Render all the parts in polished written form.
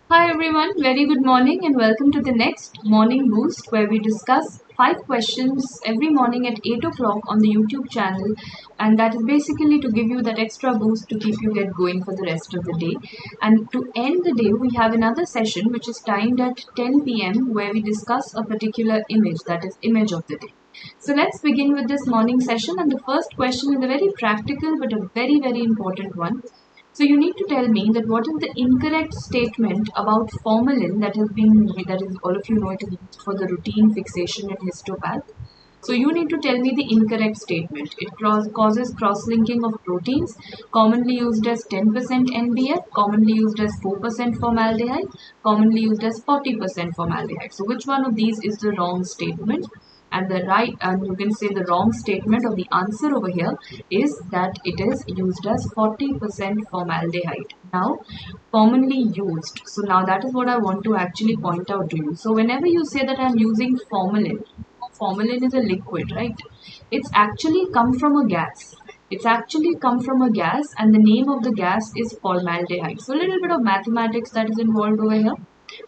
Hi everyone, very good morning and welcome to the next morning boost where we discuss 5 questions every morning at 8 o'clock on the YouTube channel, and that is basically to give you that extra boost to keep you get going for the rest of the day. And to end the day, we have another session which is timed at 10 p.m. where we discuss a particular image, that is image of the day. So let's begin with this morning session, and the first question is a very practical but a very important one. So you need to tell me that what is the incorrect statement about formalin that is all of you know it is used for the routine fixation in histopath. So you need to tell me the incorrect statement. It causes cross-linking of proteins, commonly used as 10% NBF, commonly used as 4% formaldehyde, commonly used as 40% formaldehyde. So which one of these is the wrong statement? And the right, and you can say the wrong statement or the answer over here is that it is used as 40% formaldehyde. Now, commonly used. So now that is what I want to actually point out to you. So whenever you say that I'm using formalin is a liquid, right? It's actually come from a gas. It's actually come from a gas, and the name of the gas is formaldehyde. So a little bit of mathematics that is involved over here.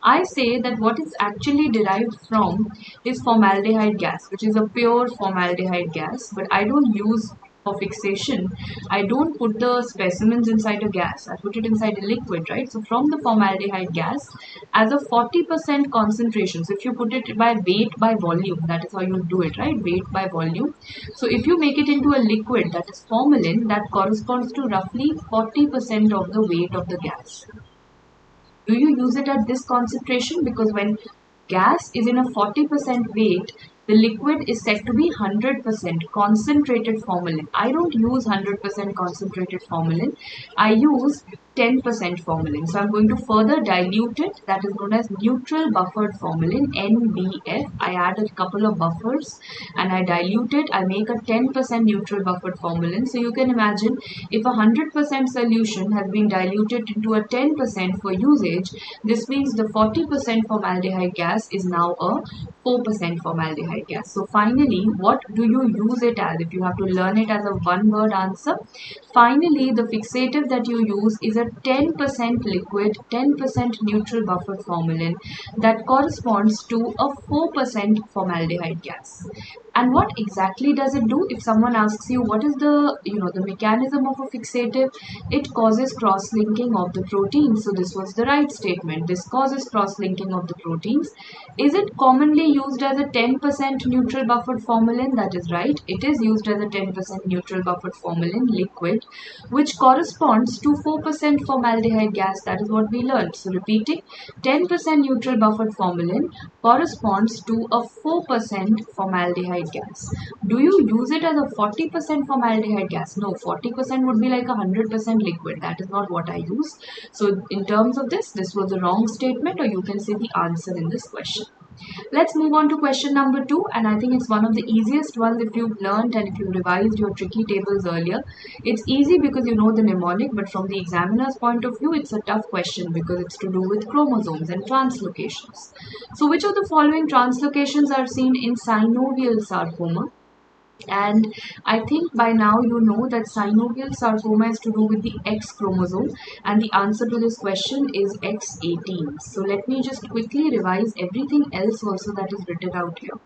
I say that what is actually derived from is formaldehyde gas, which is a pure formaldehyde gas, but I don't use for fixation. I don't put the specimens inside a gas. I put it inside a liquid, right? So from the formaldehyde gas, as a 40% concentration. So if you put it by weight by volume, that is how you do it, right? Weight by volume. So if you make it into a liquid, that is formalin, that corresponds to roughly 40% of the weight of the gas. Do you use it at this concentration? Because when gas is in a 40% weight, the liquid is said to be 100% concentrated formalin. I don't use 100% concentrated formalin. I use 10% formalin. So I'm going to further dilute it. That is known as neutral buffered formalin, NBF. I add a couple of buffers and I dilute it. I make a 10% neutral buffered formalin. So you can imagine if a 100% solution has been diluted into a 10% for usage, this means the 40% formaldehyde gas is now a 4% formaldehyde gas. So finally, what do you use it as? If you have to learn it as a one-word answer, finally the fixative that you use is a 10% liquid, 10% neutral buffered formalin that corresponds to a 4% formaldehyde gas. And what exactly does it do? If someone asks you what is the mechanism of a fixative, it causes cross-linking of the proteins. So this was the right statement. This causes cross-linking of the proteins. Is it commonly used as a 10% neutral buffered formalin? That is right. It is used as a 10% neutral buffered formalin liquid, which corresponds to 4% formaldehyde gas. That is what we learned. So repeating, 10% neutral buffered formalin corresponds to a 4% formaldehyde gas. Do you use it as a 40% formaldehyde gas? No, 40% would be like a 100% liquid. That is not what I use. So in terms of this was a wrong statement, or you can say the answer in this question. Let's move on to question number 2, and I think it's one of the easiest ones if you've learned and if you revised your tricky tables earlier. It's easy because you know the mnemonic, but from the examiner's point of view, it's a tough question because it's to do with chromosomes and translocations. So which of the following translocations are seen in synovial sarcoma? And I think by now you know that synovial sarcoma is to do with the X chromosome, and the answer to this question is X18. So let me just quickly revise everything else also that is written out here.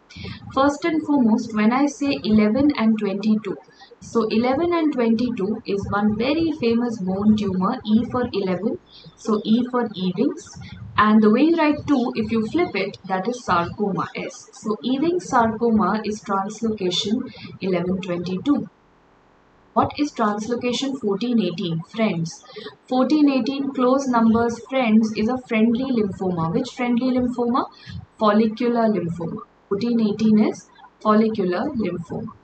First and foremost, when I say 11 and 22, so 11 and 22 is one very famous bone tumor, E for 11, so E for Ewing's, and the way you write 2, if you flip it, that is sarcoma, S. So Ewing's sarcoma is translocation 1122. What is translocation 1418? Friends. 1418 close numbers friends is a friendly lymphoma. Which friendly lymphoma? Follicular lymphoma. 1418 is follicular lymphoma.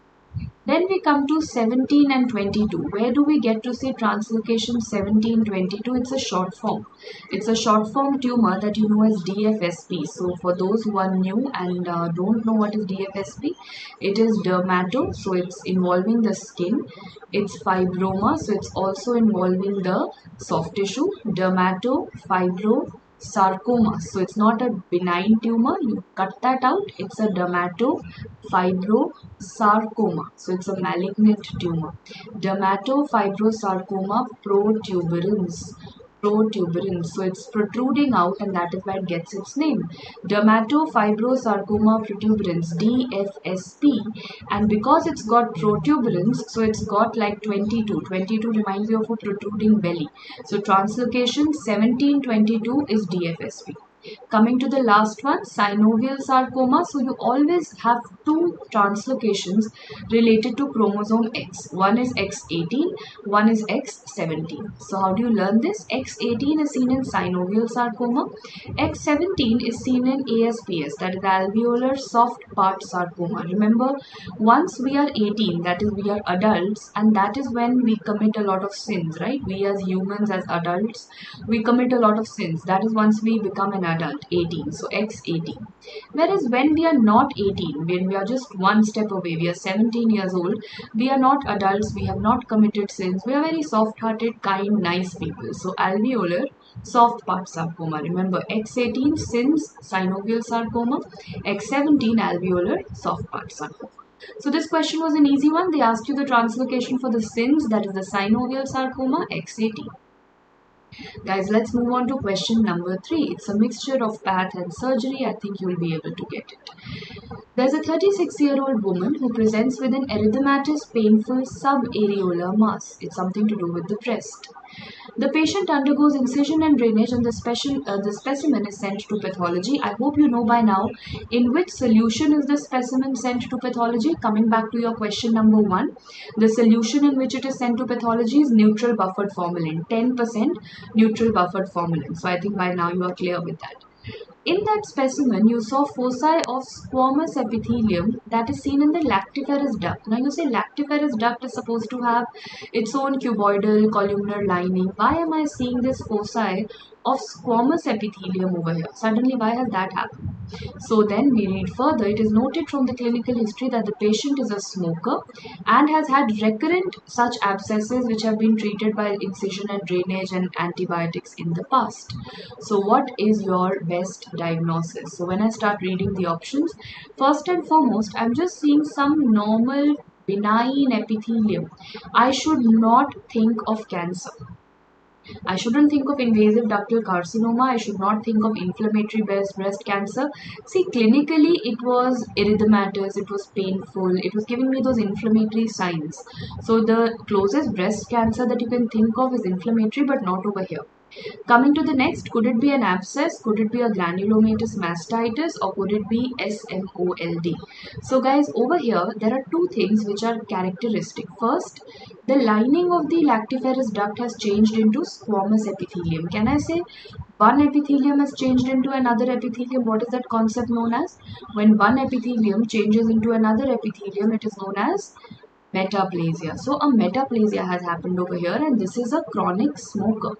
Then we come to 17 and 22. Where do we get to see translocation 1722? It's a short form. It's a short form tumor that you know as DFSP. So for those who are new and don't know what is DFSP, it is dermato. So it's involving the skin. It's fibroma. So it's also involving the soft tissue. Dermato, fibro, sarcoma. So it's not a benign tumor. You cut that out. It's a dermatofibrosarcoma. So it's a malignant tumor. Dermatofibrosarcoma protuberans. protuberance. So it's protruding out, and that is why it gets its name. Dermatofibrosarcoma protuberans, DFSP. And because it's got protuberance, so it's got like 22. 22 reminds you of a protruding belly. So translocation 1722 is DFSP. Coming to the last one, synovial sarcoma. So you always have two translocations related to chromosome X. One is X18, one is X17. So how do you learn this? X18 is seen in synovial sarcoma. X17 is seen in ASPS, that is alveolar soft part sarcoma. Remember, once we are 18, that is we are adults, and that is when we commit a lot of sins, right? We as humans, as adults, we commit a lot of sins. That is once we become an adult, 18. So X18. Whereas when we are not 18, when we are just one step away, we are 17 years old, we are not adults, we have not committed sins, we are very soft hearted, kind, nice people. So alveolar soft part sarcoma. Remember, X18 sins synovial sarcoma, X17 alveolar soft part sarcoma. So this question was an easy one. They asked you the translocation for the sins, that is the synovial sarcoma, X18. Guys, let's move on to question number 3. It's a mixture of path and surgery. I think you'll be able to get it. There's a 36-year-old woman who presents with an erythematous painful subareolar mass. It's something to do with the breast. The patient undergoes incision and drainage, and the specimen is sent to pathology. I hope you know by now in which solution is the specimen sent to pathology. Coming back to your question number 1, the solution in which it is sent to pathology is neutral buffered formalin, 10% neutral buffered formalin. So I think by now you are clear with that. In that specimen, you saw foci of squamous epithelium that is seen in the lactiferous duct. Now you say lactiferous duct is supposed to have its own cuboidal columnar lining. Why am I seeing this foci of squamous epithelium over here? Suddenly, why has that happened? So then we read further. It is noted from the clinical history that the patient is a smoker and has had recurrent such abscesses which have been treated by incision and drainage and antibiotics in the past. So what is your best diagnosis? So when I start reading the options, first and foremost, I'm just seeing some normal benign epithelium. I should not think of cancer. I shouldn't think of invasive ductal carcinoma. I should not think of inflammatory breast cancer. See, clinically, it was erythematous, it was painful, it was giving me those inflammatory signs. So, the closest breast cancer that you can think of is inflammatory, but not over here. Coming to the next, could it be an abscess? Could it be a granulomatous mastitis? Or could it be SMOLD? So guys, over here, there are two things which are characteristic. First, the lining of the lactiferous duct has changed into squamous epithelium. Can I say one epithelium has changed into another epithelium? What is that concept known as? When one epithelium changes into another epithelium, it is known as metaplasia. So a metaplasia has happened over here, and this is a chronic smoker.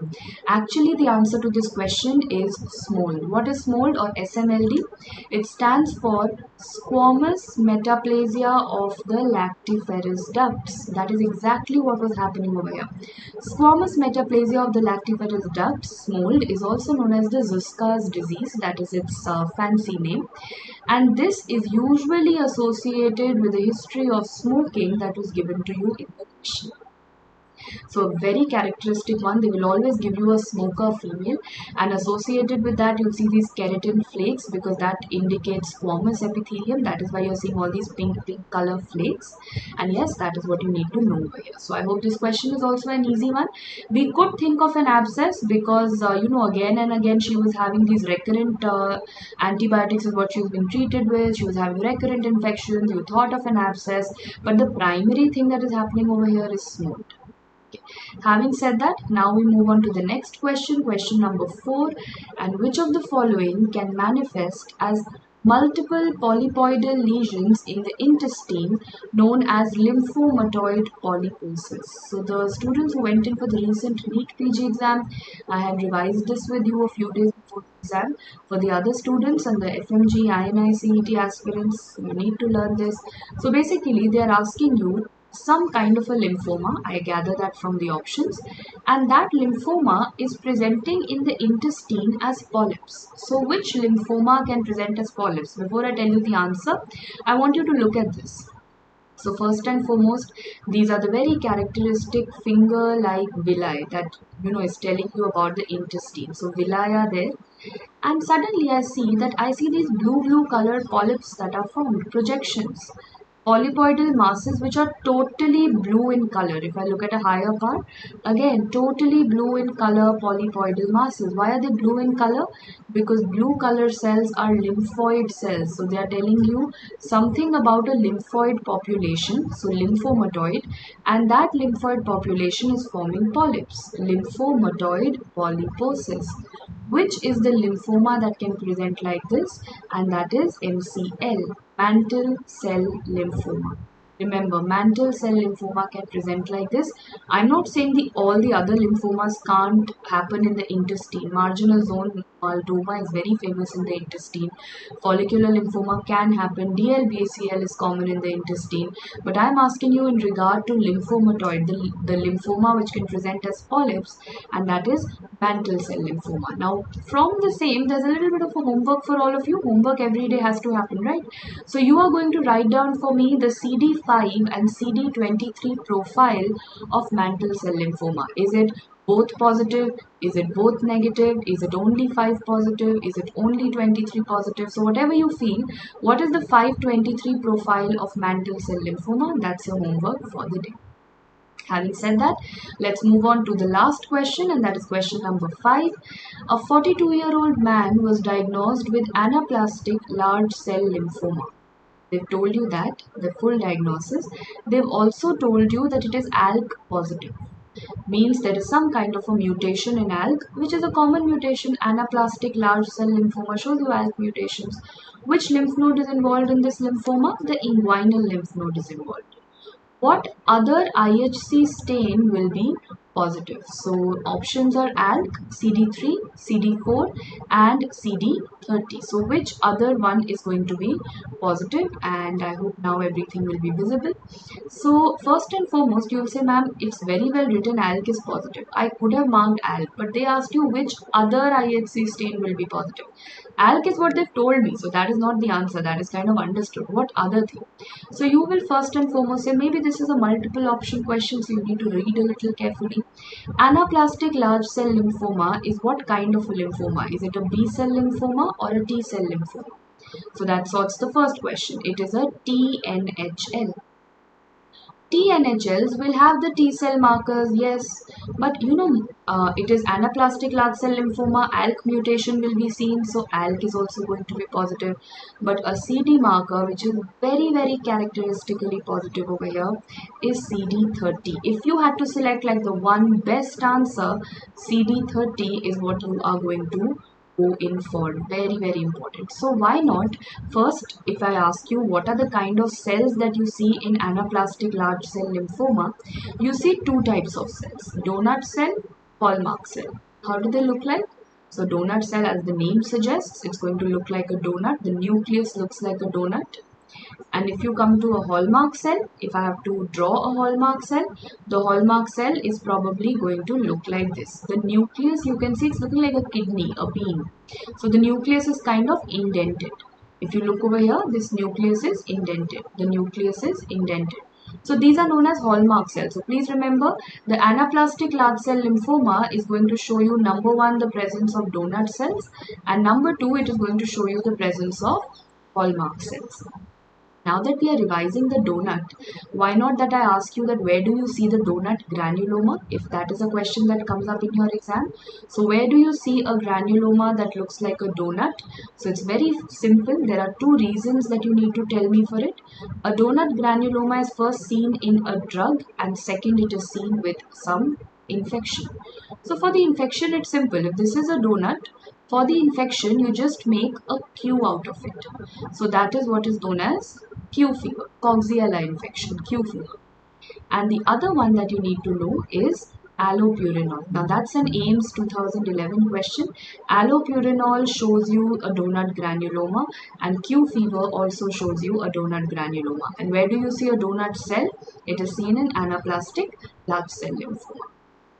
Actually, the answer to this question is SMOLD. What is SMOLD or SMLD? It stands for squamous metaplasia of the lactiferous ducts. That is exactly what was happening over here. Squamous metaplasia of the lactiferous ducts, SMOLD, is also known as the Zuska's disease. That is its fancy name. And this is usually associated with a history of smoking that was given to you in the question. So a very characteristic one, they will always give you a smoker female, and associated with that you'll see these keratin flakes because that indicates squamous epithelium. That is why you're seeing all these pink color flakes, and yes, that is what you need to know over here. So I hope this question is also an easy one. We could think of an abscess because again and again she was having these recurrent antibiotics is what she's been treated with. She was having recurrent infections. You thought of an abscess, but the primary thing that is happening over here is SMOLD. Having said that, now we move on to the next question, question number 4. And which of the following can manifest as multiple polypoidal lesions in the intestine known as lymphomatoid polyposis? So the students who went in for the recent NEET PG exam, I had revised this with you a few days before the exam. For the other students and the FMG, INI, CET aspirants, you need to learn this. So basically, they are asking you some kind of a lymphoma. I gather that from the options, and that lymphoma is presenting in the intestine as polyps. So which lymphoma can present as polyps? Before I tell you the answer, I want you to look at this. So first and foremost, these are the very characteristic finger-like villi that is telling you about the intestine. So villi are there, and suddenly I see these blue colored polyps that are formed, projections, polypoidal masses which are totally blue in color. If I look at a higher part, again totally blue in color, polypoidal masses. Why are they blue in color? Because blue color cells are lymphoid cells. So they are telling you something about a lymphoid population, so lymphomatoid, and that lymphoid population is forming polyps. Lymphomatoid polyposis. Which is the lymphoma that can present like this? And that is MCL, mantle cell lymphoma. Remember, mantle cell lymphoma can present like this. I'm not saying all the other lymphomas can't happen in the intestine. Marginal zone myeloma is very famous in the intestine. Follicular lymphoma can happen. DLBCL is common in the intestine. But I'm asking you in regard to lymphomatoid, the lymphoma which can present as polyps, and that is mantle cell lymphoma. Now, from the same, there's a little bit of a homework for all of you. Homework every day has to happen, right? So you are going to write down for me the CD5 and CD23 profile of mantle cell lymphoma. Is it both positive? Is it both negative? Is it only 5 positive? Is it only 23 positive? So whatever you feel, what is the 523 profile of mantle cell lymphoma? That's your homework for the day. Having said that, let's move on to the last question, and that is question number 5. A 42-year-old man was diagnosed with anaplastic large cell lymphoma. They've told you that, the full diagnosis. They've also told you that it is ALK positive. Means there is some kind of a mutation in ALK, which is a common mutation. Anaplastic large cell lymphoma shows you ALK mutations. Which lymph node is involved in this lymphoma? The inguinal lymph node is involved. What other IHC stain will be positive? So options are ALK, CD3, CD4 and CD30. So which other one is going to be positive? And I hope now everything will be visible. So first and foremost, you will say, ma'am, it's very well written ALK is positive. I could have marked ALK, but they asked you which other IHC stain will be positive. ALK is what they've told me, so that is not the answer. That is kind of understood. What other thing? So you will first and foremost say, maybe this is a multiple option question, so you need to read a little carefully. Anaplastic large cell lymphoma is what kind of a lymphoma? Is it a B cell lymphoma or a T cell lymphoma? So that sorts the first question. It is a TNHL. TNHLs will have the T cell markers, yes, but it is anaplastic large cell lymphoma. ALK mutation will be seen, so ALK is also going to be positive. But a CD marker, which is very characteristically positive over here, is CD30. If you had to select like the one best answer, CD30 is what you are going to go in for. Very important. So why not first, if I ask you what are the kind of cells that you see in anaplastic large cell lymphoma, you see two types of cells: donut cell, hallmark cell. How do they look like? So donut cell, as the name suggests, it's going to look like a donut. The nucleus looks like a donut. And if you come to a hallmark cell, if I have to draw a hallmark cell, the hallmark cell is probably going to look like this. The nucleus, you can see it's looking like a kidney, a bean. So the nucleus is kind of indented. If you look over here, this nucleus is indented. The nucleus is indented. So these are known as hallmark cells. So please remember, the anaplastic large cell lymphoma is going to show you, number one, the presence of donut cells, and number two, it is going to show you the presence of hallmark cells. Now that we are revising the donut, why not that I ask you that where do you see the donut granuloma, if that is a question that comes up in your exam. So where do you see a granuloma that looks like a donut? So it's very simple. There are two reasons that you need to tell me for it. A donut granuloma is first seen in a drug, and second, it is seen with some infection. So for the infection, it's simple. If this is a donut, for the infection, you just make a Q out of it. So that is what is known as Q fever, Coxiella infection, Q fever. And the other one that you need to know is allopurinol. Now that's an AIMS 2011 question. Allopurinol shows you a donut granuloma, and Q fever also shows you a donut granuloma. And where do you see a donut cell? It is seen in anaplastic large cell lymphoma.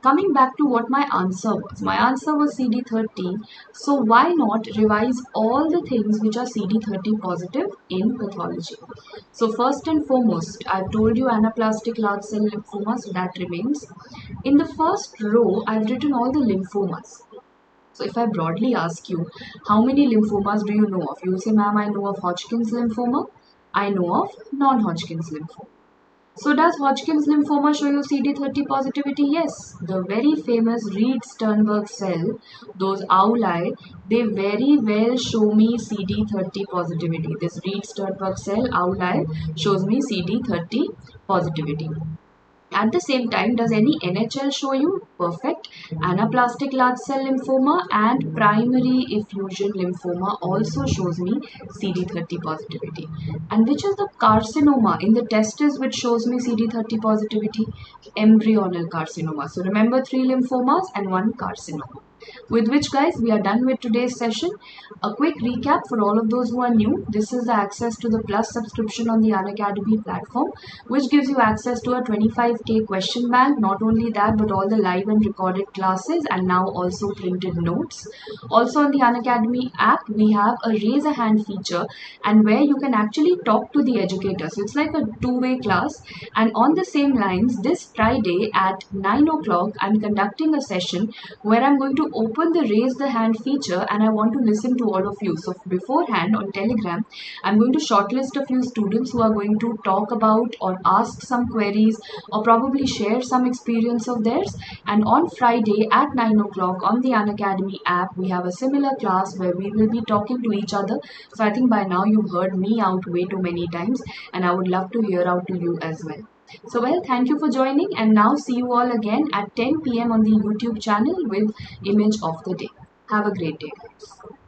Coming back to what my answer was. My answer was CD30. So why not revise all the things which are CD30 positive in pathology? So first and foremost, I've told you anaplastic large cell lymphoma, so that remains. In the first row, I've written all the lymphomas. So if I broadly ask you, how many lymphomas do you know of? You will say, ma'am, I know of Hodgkin's lymphoma. I know of non-Hodgkin's lymphoma. So does Hodgkin's lymphoma show you CD30 positivity? Yes. The very famous Reed-Sternberg cell, those owli, they very well show me CD30 positivity. This Reed-Sternberg cell, owli, shows me CD30 positivity. At the same time, does any NHL show you? Perfect. Anaplastic large cell lymphoma and primary effusion lymphoma also shows me CD30 positivity. And which is the carcinoma in the testes which shows me CD30 positivity? Embryonal carcinoma. So remember 3 lymphomas and 1 carcinoma. With which, guys, we are done with today's session. A quick recap for all of those who are new. This is the access to the Plus subscription on the Unacademy platform, which gives you access to a 25k question bank. Not only that, but all the live and recorded classes and now also printed notes. Also on the Unacademy app, we have a raise a hand feature and where you can actually talk to the educator. So it's like a two-way class. And on the same lines, this Friday at 9 o'clock, I'm conducting a session where I'm going to open the raise the hand feature and I want to listen to all of you. So beforehand on Telegram, I'm going to shortlist a few students who are going to talk about or ask some queries or probably share some experience of theirs. And on Friday at 9 o'clock on the Unacademy app, we have a similar class where we will be talking to each other. So I think by now you've heard me out way too many times and I would love to hear out to you as well. So well, thank you for joining and now see you all again at 10 p.m. on the YouTube channel with image of the day. Have a great day, guys.